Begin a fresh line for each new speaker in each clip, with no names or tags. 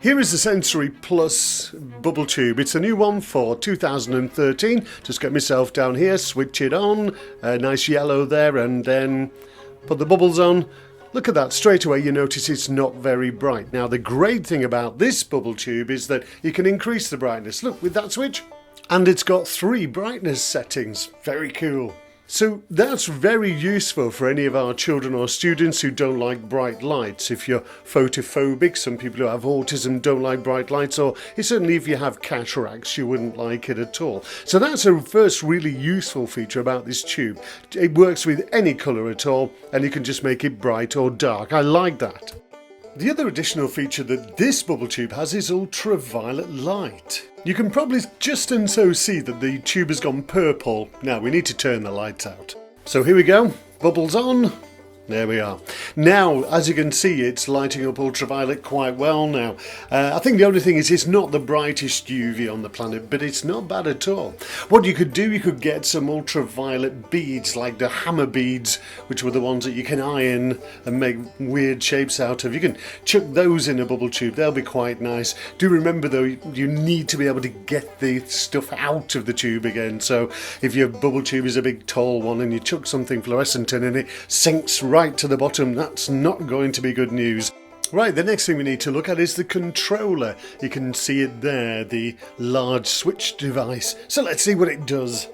Here is the Sensory Plus bubble tube. It's a new one for 2013. Just get myself down here, switch it on, a nice yellow there, and then put the bubbles on. Look at that, straight away you notice it's not very bright. Now the great thing about this bubble tube is that you can increase the brightness. Look, with that switch. And it's got 3 brightness settings. Very cool. So that's very useful for any of our children or students who don't like bright lights. If you're photophobic, some people who have autism don't like bright lights, or certainly if you have cataracts, you wouldn't like it at all. So that's a first really useful feature about this tube. It works with any colour at all, and you can just make it bright or dark. I like that. The other additional feature that this bubble tube has is ultraviolet light. You can probably just and so see that the tube has gone purple. Now we need to turn the lights out. So here we go, bubbles on. There we are. Now, as you can see, it's lighting up ultraviolet quite well now. I think the only thing is it's not the brightest UV on the planet, but it's not bad at all. What you could do, you could get some ultraviolet beads, like the hammer beads, which were the ones that you can iron and make weird shapes out of. You can chuck those in a bubble tube. They'll be quite nice. Do remember, though, you need to be able to get the stuff out of the tube again. So if your bubble tube is a big tall one and you chuck something fluorescent in and it sinks right to the bottom, that's not going to be good news. Right, the next thing we need to look at is the controller. You can see it there, the large switch device. So let's see what it does.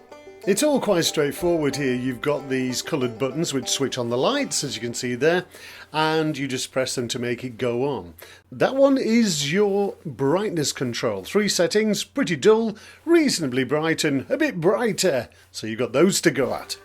It's all quite straightforward here. You've got these coloured buttons which switch on the lights, as you can see there, and you just press them to make it go on. That one is your brightness control. 3 settings, pretty dull, reasonably bright, and a bit brighter. So you've got those to go at.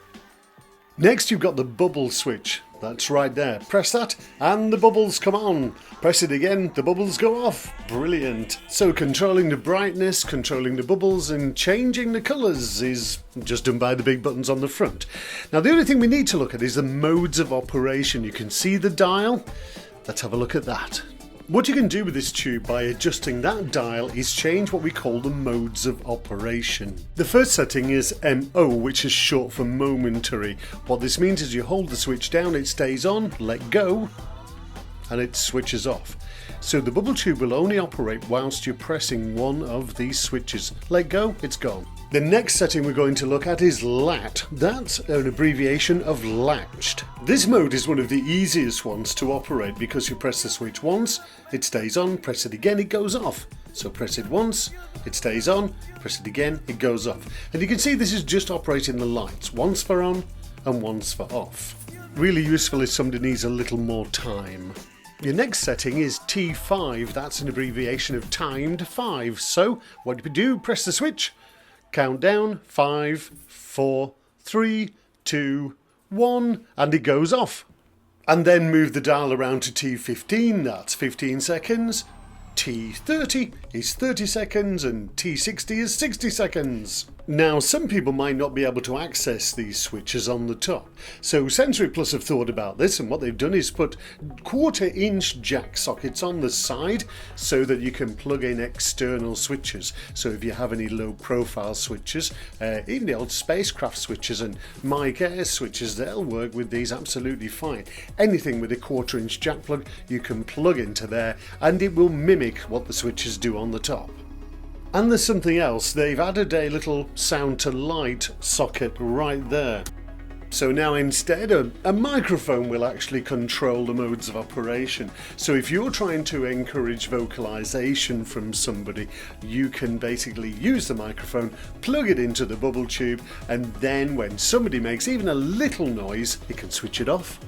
Next you've got the bubble switch. That's right there. Press that and the bubbles come on. Press it again, the bubbles go off. Brilliant. So controlling the brightness, controlling the bubbles and changing the colours is just done by the big buttons on the front. Now the only thing we need to look at is the modes of operation. You can see the dial. Let's have a look at that. What you can do with this tube by adjusting that dial is change what we call the modes of operation. The first setting is MO, which is short for momentary. What this means is you hold the switch down, it stays on, let go, and it switches off. So the bubble tube will only operate whilst you're pressing one of these switches. Let go, it's gone. The next setting we're going to look at is LAT. That's an abbreviation of Latched. This mode is one of the easiest ones to operate because you press the switch once, it stays on, press it again, it goes off. So press it once, it stays on, press it again, it goes off. And you can see this is just operating the lights, once for on and once for off. Really useful if somebody needs a little more time. Your next setting is T5, that's an abbreviation of timed 5. So what do we do? Press the switch, count down, 5, 4, 3, 2, 1, and it goes off. And then move the dial around to T15, that's 15 seconds. T30 is 30 seconds and T60 is 60 seconds. Now some people might not be able to access these switches on the top, so Sensory Plus have thought about this, and what they've done is put 1/4 inch jack sockets on the side so that you can plug in external switches. So if you have any low profile switches, even the old spacecraft switches and mic air switches, they'll work with these absolutely fine. Anything with a 1/4 inch jack plug you can plug into there and it will mimic what the switches do on the top. And there's something else, they've added a little sound to light socket right there. So now instead a microphone will actually control the modes of operation. So if you're trying to encourage vocalization from somebody, you can basically use the microphone, plug it into the bubble tube, and then when somebody makes even a little noise, it can switch it off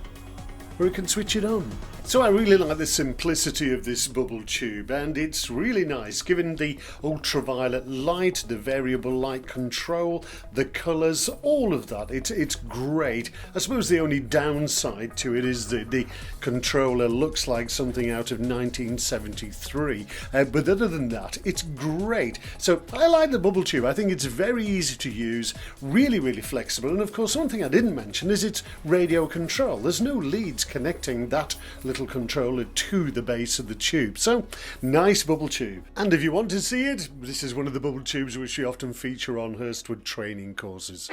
or it can switch it on. So I really like the simplicity of this bubble tube, and it's really nice given the ultraviolet light, the variable light control, the colours, all of that. It's great. I suppose the only downside to it is that the controller looks like something out of 1973, but other than that it's great. So I like the bubble tube. I think it's very easy to use, really flexible, and of course one thing I didn't mention is its radio control. There's no leads connecting that little controller to the base of the tube. So nice bubble tube. And if you want to see it, this is one of the bubble tubes which we often feature on Hurstwood training courses.